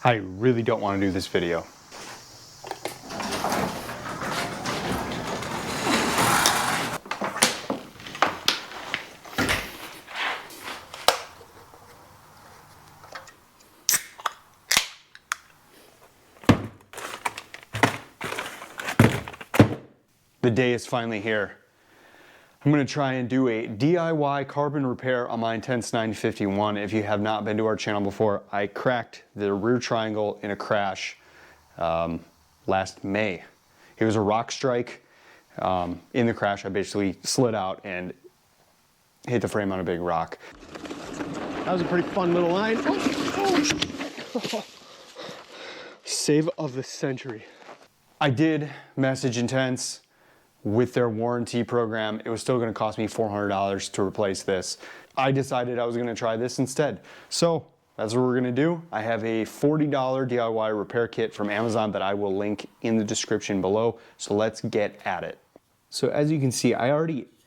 I really don't want to do this video. The day is finally here. I'm going to try and do a DIY carbon repair on my Intense 951. If you have not been to our channel before, I cracked the rear triangle in a crash last May. It was a rock strike. In the crash, I basically slid out and hit the frame on a big rock. That was a pretty fun little line. Oh. Save of the century. I did message Intense. With their warranty program, it was still going to cost me $400 to replace this. I decided I was going to try this instead. So that's what we're going to do. I have a $40 DIY repair kit from Amazon that I will link in the description below. So let's get at it. So as you can see, I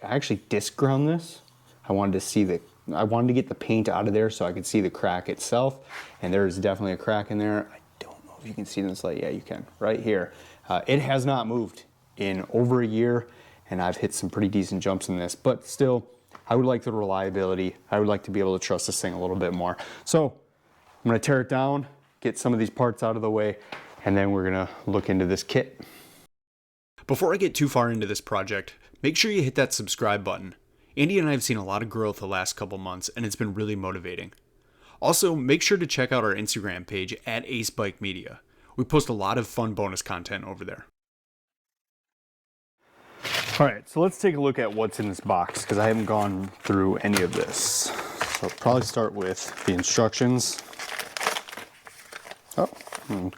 actually disc ground this. I wanted to get the paint out of there so I could see the crack itself. And there is definitely a crack in there. I don't know if you can see this light. Yeah, you can. Right here. It has not moved in over a year, and I've hit some pretty decent jumps in this, but still, I would like the reliability. I would like to be able to trust this thing a little bit more. So I'm gonna tear it down, get some of these parts out of the way, and then we're gonna look into this kit. Before I get too far into this project, make sure you hit that subscribe button. Andy and I have seen a lot of growth the last couple months, and it's been really motivating. Also, make sure to check out our Instagram page at Ace Bike Media. We post a lot of fun bonus content over there. All right, so let's take a look at what's in this box because I haven't gone through any of this. So I'll probably start with the instructions. Oh,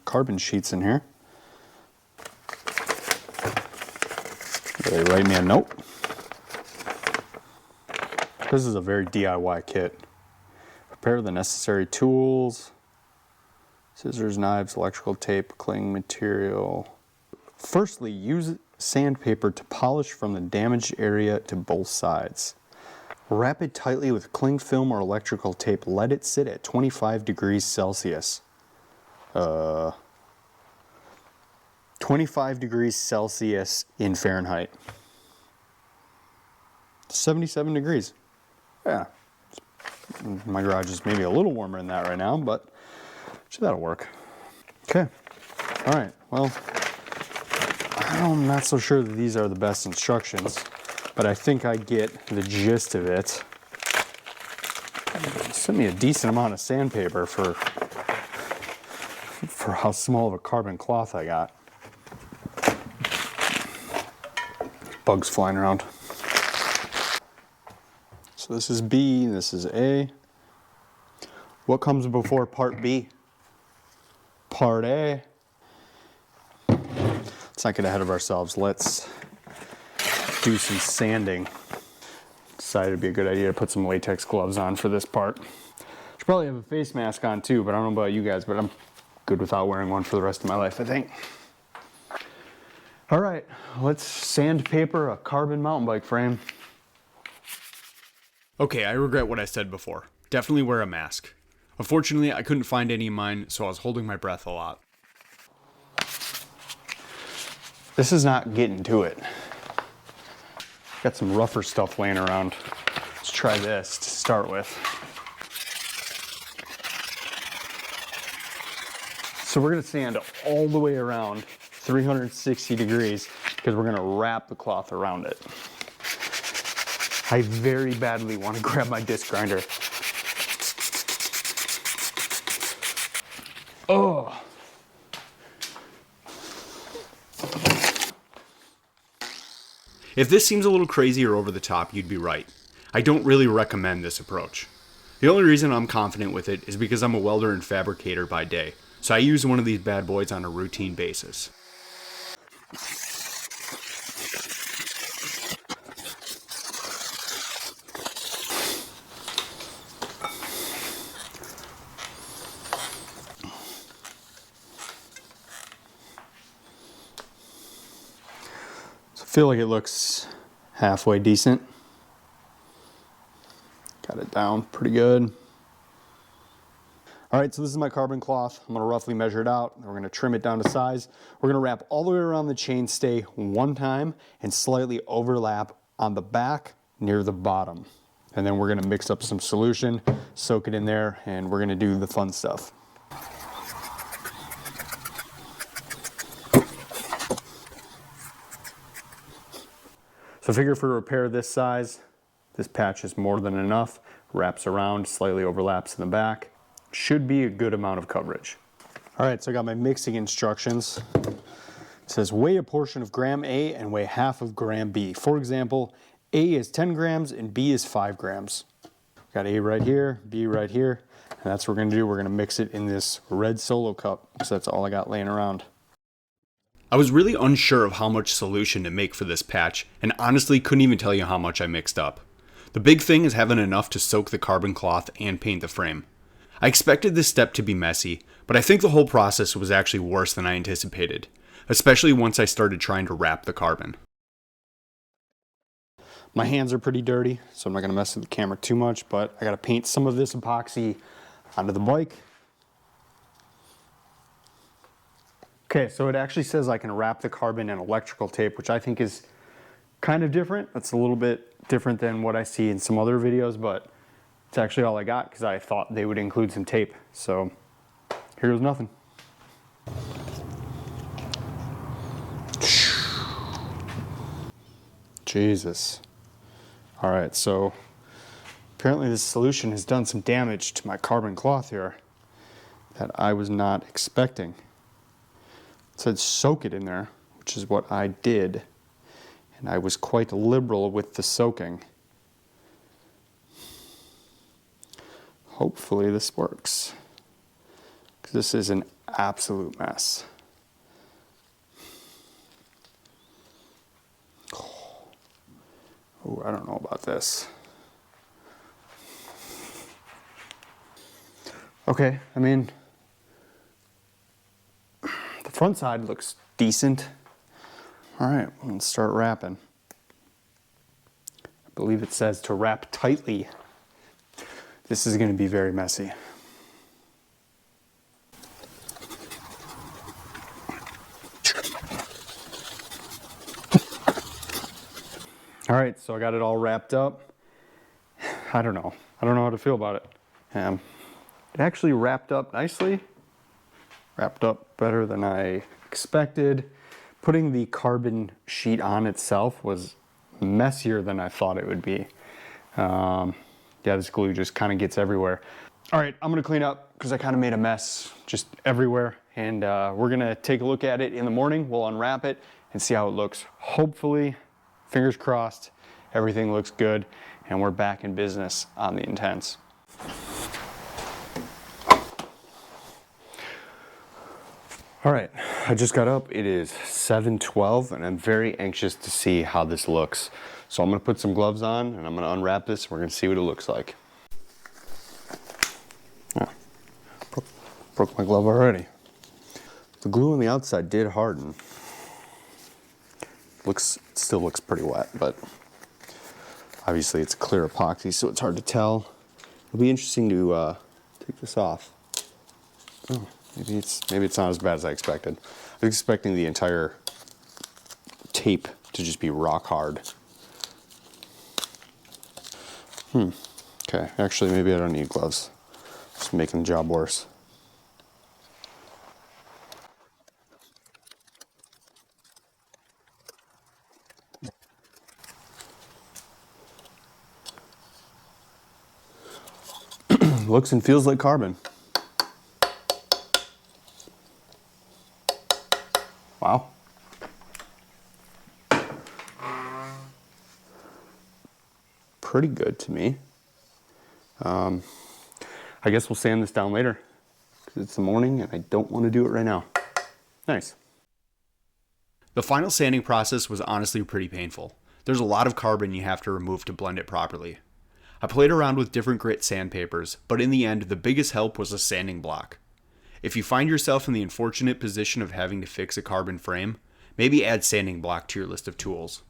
carbon sheets in here. They write me a note. This is a very DIY kit. Prepare the necessary tools. Scissors, knives, electrical tape, cling material. Firstly, use sandpaper to polish from the damaged area to both sides. Wrap it tightly with cling film or electrical tape. Let it sit at 25 degrees Celsius. 25 degrees Celsius in Fahrenheit. 77 degrees. Yeah. My garage is maybe a little warmer than that right now, but that'll work. Okay. All right. Well, I'm not so sure that these are the best instructions, but I think I get the gist of it. It sent me a decent amount of sandpaper for how small of a carbon cloth I got. Bugs flying around. So this is B, this is A. What comes before part B? Part A. Let's not get ahead of ourselves. Let's do some sanding. Decided it'd be a good idea to put some latex gloves on for this part. Should probably have a face mask on too, but I don't know about you guys, but I'm good without wearing one for the rest of my life, I think. All right, let's sandpaper a carbon mountain bike frame. Okay, I regret what I said before. Definitely wear a mask. Unfortunately, I couldn't find any of mine, so I was holding my breath a lot. This is not getting to it. Got some rougher stuff laying around. Let's try this to start with. So we're gonna sand all the way around 360 degrees because we're gonna wrap the cloth around it. I very badly want to grab my disc grinder. Oh. If this seems a little crazy or over the top, you'd be right. I don't really recommend this approach. The only reason I'm confident with it is because I'm a welder and fabricator by day, so I use one of these bad boys on a routine basis. I feel like it looks halfway decent. Got it down pretty good. All right, so this is my carbon cloth. I'm gonna roughly measure it out. We're gonna trim it down to size. We're gonna wrap all the way around the chainstay one time and slightly overlap on the back near the bottom. And then we're gonna mix up some solution, soak it in there, and we're gonna do the fun stuff. So I figure for a repair this size, this patch is more than enough. Wraps around, slightly overlaps in the back. Should be a good amount of coverage. All right, so I got my mixing instructions. It says weigh a portion of gram A and weigh half of gram B. For example, A is 10 grams and B is 5 grams. Got A right here, B right here, and that's what we're gonna do. We're gonna mix it in this red Solo cup, so that's all I got laying around. I was really unsure of how much solution to make for this patch, and honestly couldn't even tell you how much I mixed up. The big thing is having enough to soak the carbon cloth and paint the frame. I expected this step to be messy, but I think the whole process was actually worse than I anticipated, especially once I started trying to wrap the carbon. My hands are pretty dirty, so I'm not gonna mess with the camera too much, but I gotta paint some of this epoxy onto the bike. Okay, so it actually says I can wrap the carbon in electrical tape, which I think is kind of different. That's a little bit different than what I see in some other videos, but it's actually all I got because I thought they would include some tape. So here goes nothing. Jesus. All right, so apparently this solution has done some damage to my carbon cloth here that I was not expecting. It said soak it in there, which is what I did, and I was quite liberal with the soaking. Hopefully this works, because this is an absolute mess. Oh, I don't know about this. Okay, I mean, the front side looks decent. All right, let's start wrapping. I believe it says to wrap tightly. This is going to be very messy. All right, so I got it all wrapped up. I don't know how to feel about it. It actually wrapped up nicely. Wrapped up better than I expected. Putting the carbon sheet on itself was messier than I thought it would be. Yeah, this glue just kind of gets everywhere. All right, I'm gonna clean up because I kind of made a mess just everywhere. And we're gonna take a look at it in the morning. We'll unwrap it and see how it looks. Hopefully, fingers crossed, everything looks good and we're back in business on the Intense. All right, I just got up. It is 7:12 and I'm very anxious to see how this looks. So I'm gonna put some gloves on and I'm gonna unwrap this and we're gonna see what it looks like. Oh, broke my glove already. The glue on the outside did harden. Still looks pretty wet, but obviously it's clear epoxy, so it's hard to tell. It'll be interesting to take this off. Oh, maybe it's not as bad as I expected. I was expecting the entire tape to just be rock hard. Okay, actually maybe I don't need gloves. Just making the job worse. Looks and feels like carbon. Wow. Pretty good to me. I guess we'll sand this down later because it's the morning and I don't want to do it right now. Nice. The final sanding process was honestly pretty painful. There's a lot of carbon you have to remove to blend it properly. I played around with different grit sandpapers, but in the end, the biggest help was a sanding block. If you find yourself in the unfortunate position of having to fix a carbon frame, maybe add sanding block to your list of tools.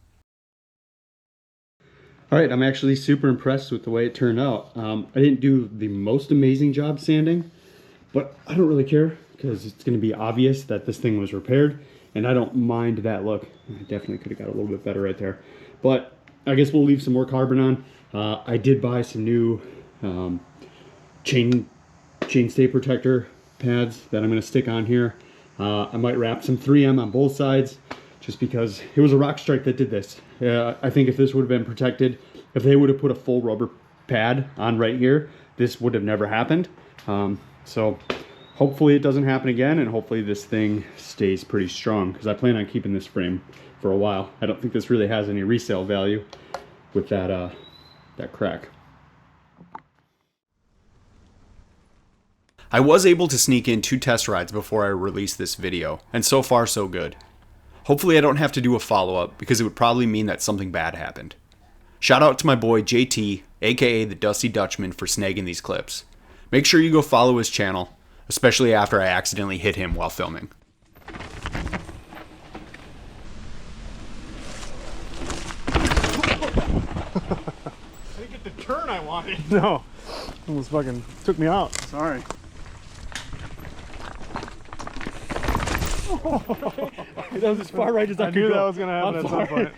All right, I'm actually super impressed with the way it turned out. I didn't do the most amazing job sanding, but I don't really care because it's going to be obvious that this thing was repaired, and I don't mind that look. I definitely could have got a little bit better right there, but I guess we'll leave some more carbon on. I did buy some new chain stay protector pads that I'm going to stick on here. I might wrap some 3M on both sides just because it was a rock strike that did this. I think if this would have been protected, if they would have put a full rubber pad on right here, this would have never happened. So hopefully it doesn't happen again, and hopefully this thing stays pretty strong because I plan on keeping this frame for a while. I don't think this really has any resale value with that crack. I was able to sneak in 2 test rides before I released this video, and so far so good. Hopefully I don't have to do a follow-up because it would probably mean that something bad happened. Shout out to my boy JT, aka the Dusty Dutchman, for snagging these clips. Make sure you go follow his channel, especially after I accidentally hit him while filming. I didn't get the turn I wanted. No, almost fucking took me out. Sorry. That was as far right as I could go. I knew that was gonna happen at some point.